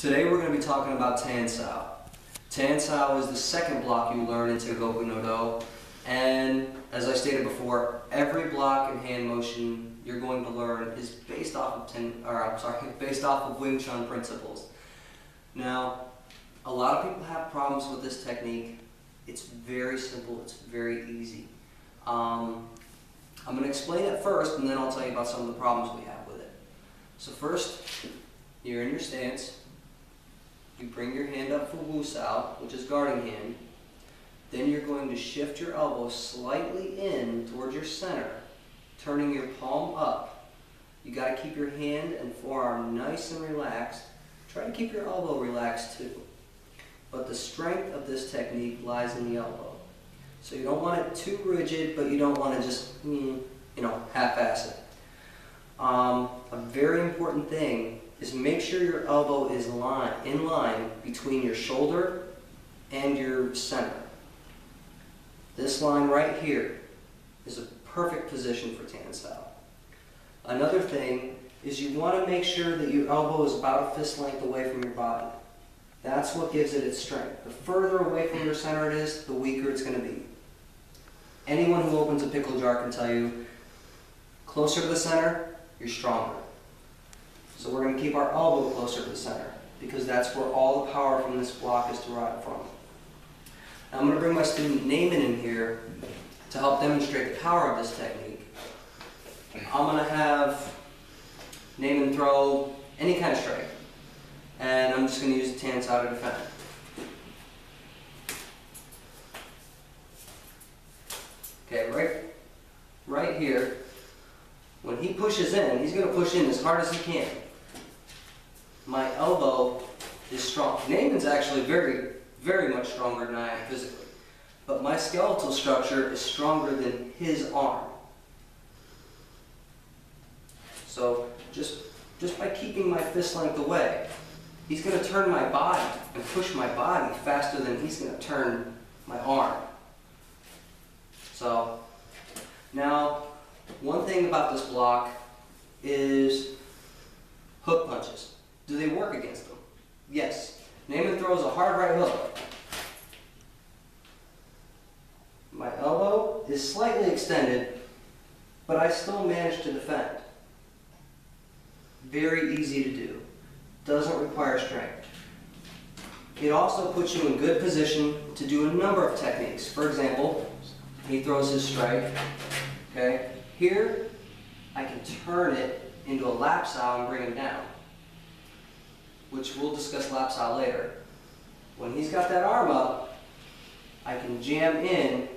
Today we're going to be talking about Tan Sau. Tan Sau is the second block you learn in Tengoku no Do, and as I stated before, every block and hand motion you're going to learn is based off of Wing Chun principles. Now, a lot of people have problems with this technique. It's very simple, it's very easy. I'm going to explain it first, and then I'll tell you about some of the problems we have with it. So first, you're in your stance. You bring your hand up for Wu Sau, which is guarding hand. Then you're going to shift your elbow slightly in towards your center, turning your palm up. You got to keep your hand and forearm nice and relaxed. Try to keep your elbow relaxed too. But the strength of this technique lies in the elbow. So you don't want it too rigid, but you don't want to just, half-ass it. A very important thing is make sure your elbow is in line between your shoulder and your center. This line right here is a perfect position for Tan Sau. Another thing is you want to make sure that your elbow is about a fist length away from your body. That's what gives it its strength. The further away from your center it is, the weaker it's going to be. Anyone who opens a pickle jar can tell you, closer to the center, you're stronger. So we're going to keep our elbow closer to the center, because that's where all the power from this block is derived from. Now I'm going to bring my student Naaman in here to help demonstrate the power of this technique. I'm going to have Naaman throw any kind of strike, and I'm just going to use the Tan Sau to defend. Okay, right here, when he pushes in, he's going to push in as hard as he can. My elbow is strong. Naaman's actually very, very much stronger than I am physically. But my skeletal structure is stronger than his arm. So just by keeping my fist length away, he's going to turn my body and push my body faster than he's going to turn my arm. So now, one thing about this block is hook punches. Do they work against them? Yes. Naaman throws a hard right hook. My elbow is slightly extended, but I still manage to defend. Very easy to do. Doesn't require strength. It also puts you in good position to do a number of techniques. For example, he throws his strike. Okay? Here, I can turn it into a lap Sau and bring him down, which we'll discuss lap Sau later. When he's got that arm up, I can jam in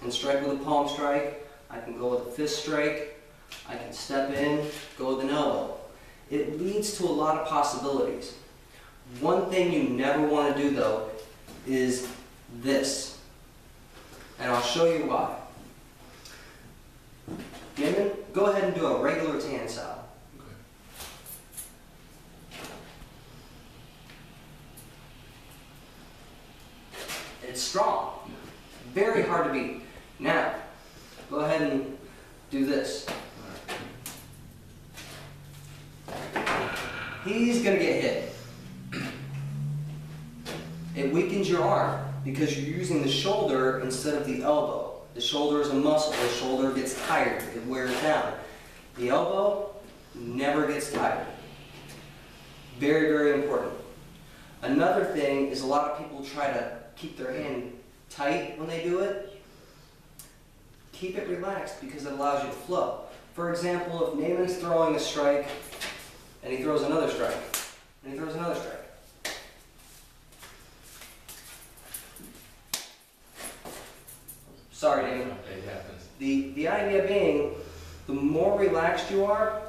and strike with a palm strike. I can go with a fist strike. I can step in, go with an elbow. It leads to a lot of possibilities. One thing you never want to do, though, is this. And I'll show you why. Naaman, go ahead and do a regular Tan Sau. It's strong. Very hard to beat. Now, go ahead and do this. He's going to get hit. It weakens your arm because you're using the shoulder instead of the elbow. The shoulder is a muscle. The shoulder gets tired. It wears down. The elbow never gets tired. Very, very important. Another thing is a lot of people try to keep their hand tight when they do it. Keep it relaxed because it allows you to flow. For example, if Naaman's throwing a strike and he throws another strike and he throws another strike. Sorry, Naaman. It happens. The idea being, the more relaxed you are,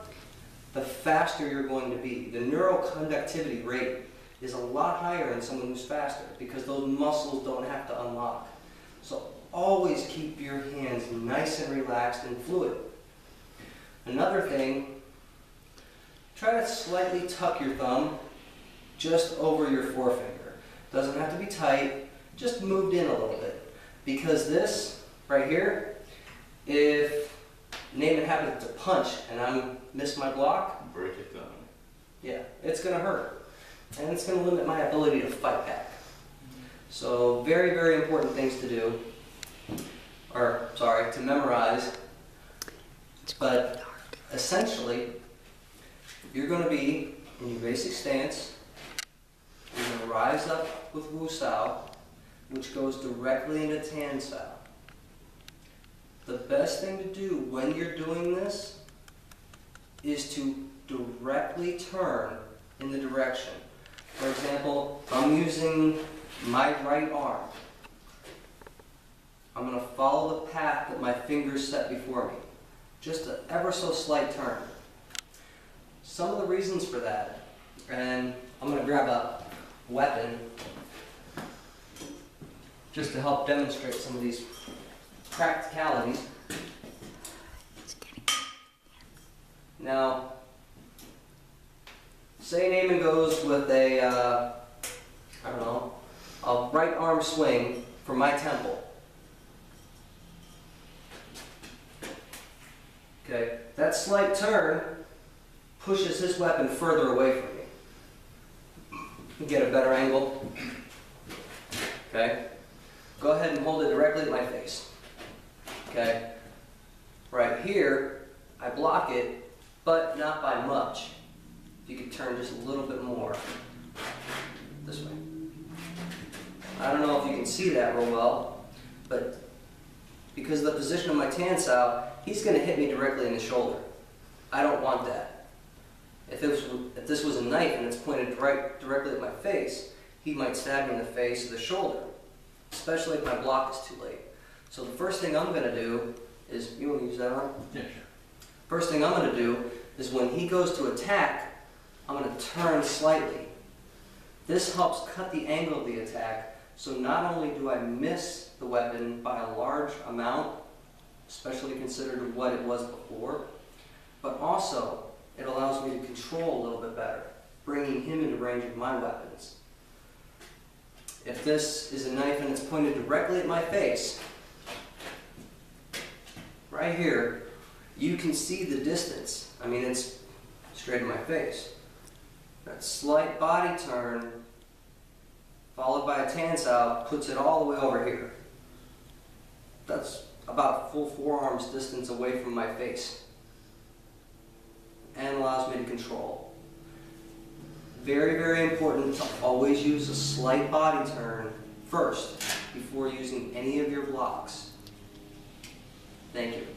the faster you're going to be. The neuroconductivity rate is a lot higher in someone who's faster because those muscles don't have to unlock. So always keep your hands nice and relaxed and fluid. Another thing, try to slightly tuck your thumb just over your forefinger. Doesn't have to be tight, just moved in a little bit. Because this, right here, if Naaman happens to punch and I miss my block, Break it down. yeah, it's going to hurt. and it's going to limit my ability to fight back. So very, very important things to do, or sorry, to memorize. But essentially, you're going to be in your basic stance. You're going to rise up with Wu Sau, which goes directly into Tan Sau. The best thing to do when you're doing this is to directly turn in the direction. For example, I'm using my right arm. I'm going to follow the path that my fingers set before me. Just an ever so slight turn. Some of the reasons for that, and I'm going to grab a weapon just to help demonstrate some of these practicalities. Now, say Naaman goes with a, I don't know, a right arm swing for my temple. Okay, that slight turn pushes his weapon further away from me. You get a better angle. Okay, go ahead and hold it directly at my face. Okay, right here, I block it, but not by much. You could turn just a little bit more this way. I don't know if you can see that real well, but because of the position of my Tan Sau, he's going to hit me directly in the shoulder. I don't want that. If this was a knife and it's pointed directly at my face, he might stab me in the face or the shoulder, especially if my block is too late. So the first thing I'm going to do is, you want to use that arm? Yeah, sure. First thing I'm going to do is when he goes to attack, I'm going to turn slightly. This helps cut the angle of the attack, so not only do I miss the weapon by a large amount, especially considered what it was before, but also it allows me to control a little bit better, bringing him into range of my weapons. If this is a knife and it's pointed directly at my face, right here, you can see the distance. I mean, it's straight in my face. That slight body turn, followed by a Tan Sau, puts it all the way over here. That's about a full forearm's distance away from my face, and allows me to control. Very, very important to always use a slight body turn first before using any of your blocks. Thank you.